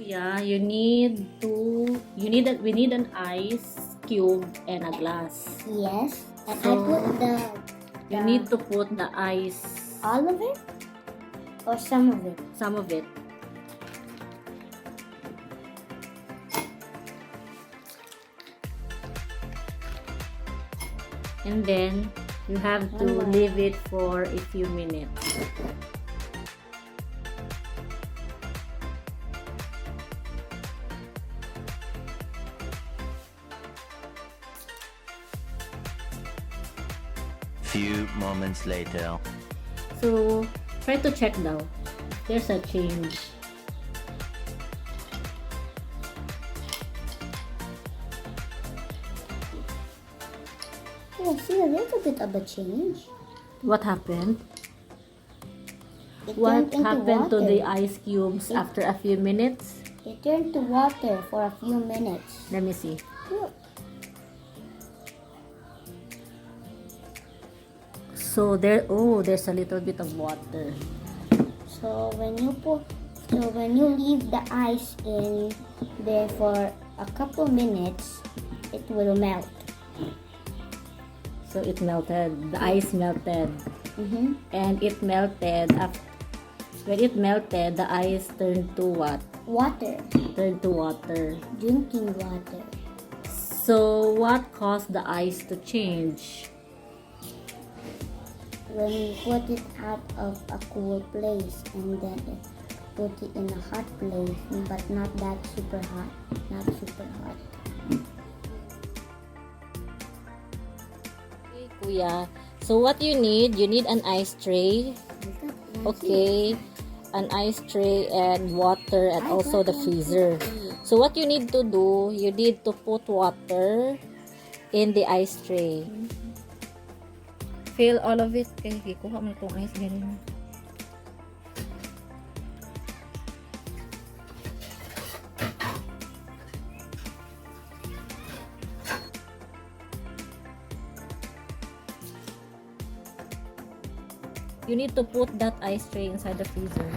Yeah, we need an ice cube and a glass. Yes. And I So, put You need to put the ice, all of it or some of it. some of it. And then you have to leave it for a few minutes. Few moments later. So try to check daw. There's a change. Yeah, see a little bit of a change. What happened? It What turned into happened to water. the ice cubes after a few minutes? It turned to water for a few minutes. Let me see. Look. So there's a little bit of water. So when you leave the ice in there for a couple minutes, it will melt. So it melted. The ice melted. And it melted. When it melted, the ice turned to what? Water. Turned to water. Drinking water. So what caused the ice to change? When you put it out of a cool place and then put it in a hot place, but not that super hot. Not super hot. Okay, Kuya. So what you need an ice tray. Okay. An ice tray and water and also the freezer. So what you need to do, you need to put water in the ice tray. Fill all of it. Okay, kuha mo itong ice ganyan. You need to put that ice tray inside the freezer.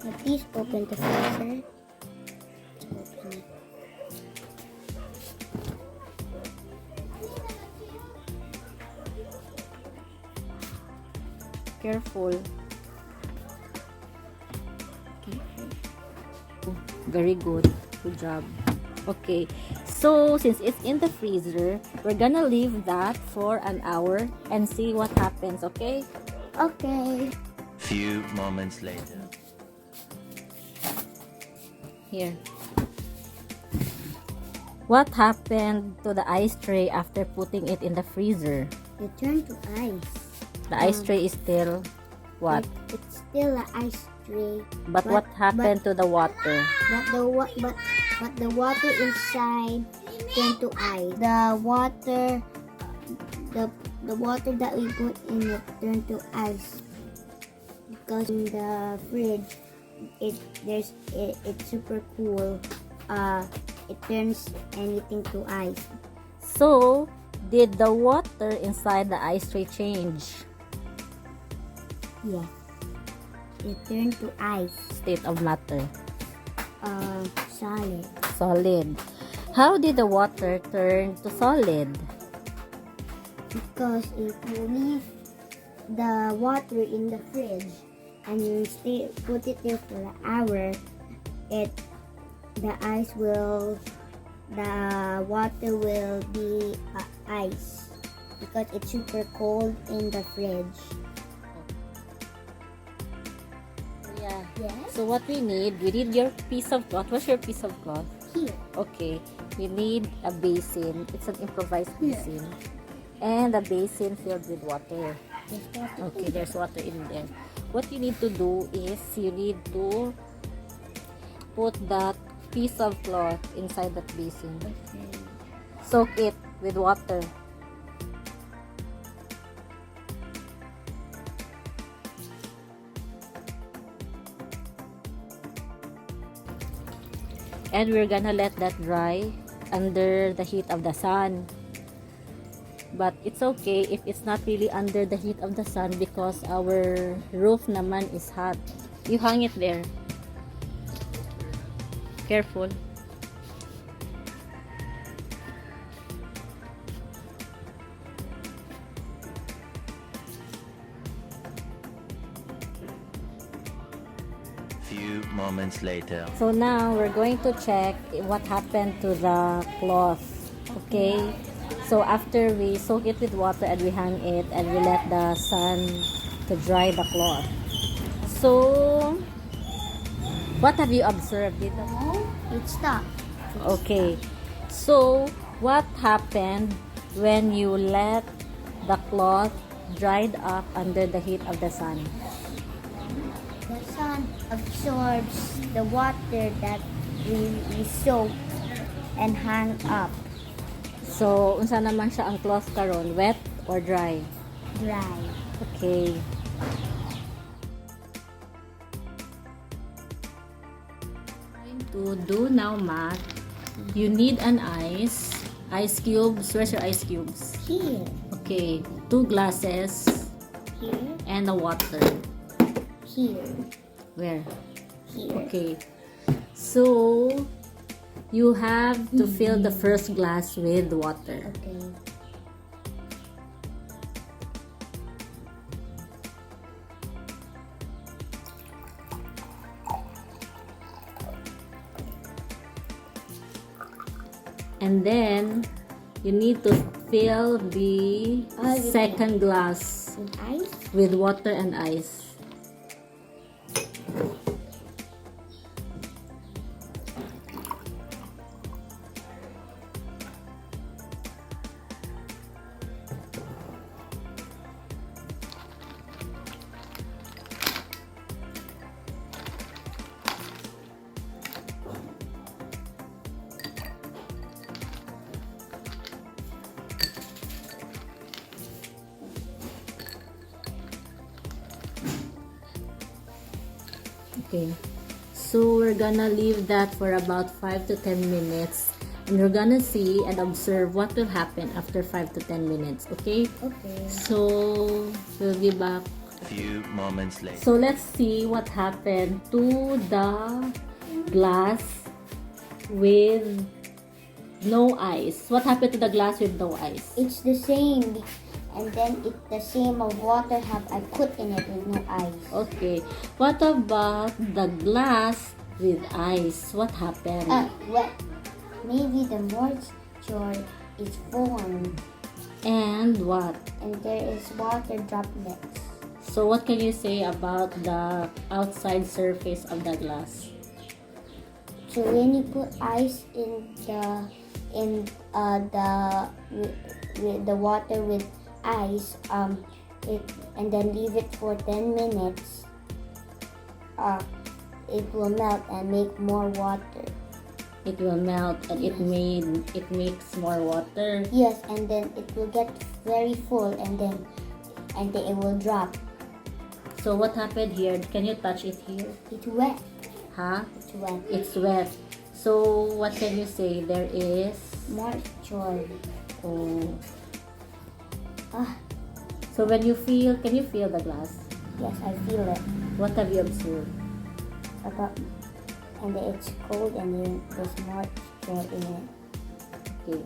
Now please open the freezer. Open it. Careful. Very good. Good job. Okay. So, since it's in the freezer, we're gonna leave that for an hour and see what happens, okay? Okay. Few moments later. Here. What happened to the ice tray after putting it in the freezer? It turned to ice. The ice tray is still what? It's still an ice tray. But what happened to the water? But the water inside turned to ice. The water that we put in it turned to ice. Because in the fridge it's super cool. It turns anything to ice. So, did the water inside the ice tray change? Yeah. It turned to ice. State of matter. Solid. Solid. How did the water turn to solid? Because if you leave the water in the fridge and you put it there for an hour, the water will be ice because it's super cold in the fridge. Yeah. Yes. So what we need your piece of cloth. What's your piece of cloth? Here. Okay. We need a basin. It's an improvised Here. basin. And a basin filled with water. There's water. Okay, there's water in there. What you need to do is you need to put that piece of cloth inside that basin. Okay. Soak it with water. And we're gonna let that dry under the heat of the sun. But it's okay if it's not really under the heat of the sun because our roof naman is hot. You hang it there. Careful. Few moments later. So now we're going to check what happened to the cloth. Okay? So after we soak it with water and we hang it and we let the sun to dry the cloth. So what have you observed? Dito? No, it stopped. Okay. So what happened when you let the cloth dried up under the heat of the sun? The sun absorbs the water that we soaked and hang up So unsa naman siya ang cloth karon? Wet or dry? dry. Okay. To do now math, you need an ice cubes. Where's your ice cubes? Here, Okay, 2 glasses here, and the water. here, Where? here. Okay. So you have to fill the first glass with water. Okay. And then you need to fill the Everything. second glass With ice. with water and ice. Okay, so we're gonna leave that for about 5 to 10 minutes and we're gonna see and observe what will happen after 5 to 10 minutes. Okay, Okay. so we'll be back. Few moments later. So let's see what happened to the glass with no ice. What happened to the glass with no ice? It's the same. And then it's the same of water have I put in it with no ice. Okay, what about the glass with ice? What happened? Well, maybe the moisture is formed And what? and there is water droplets. So what can you say about the outside surface of the glass? So when you put ice in the water with ice, it and then leave it for 10 minutes, it will melt and make more water. It will melt and it makes more water. Yes, and then it will get very full and then it will drop. So what happened here? Can you touch it here? It's wet. Huh? It's wet. It's wet. So what can you say? There is Moisture. oh. Ah, So can you feel the glass? yes, I feel it. What have you observed? And it's cold and then there's moisture in it. Okay.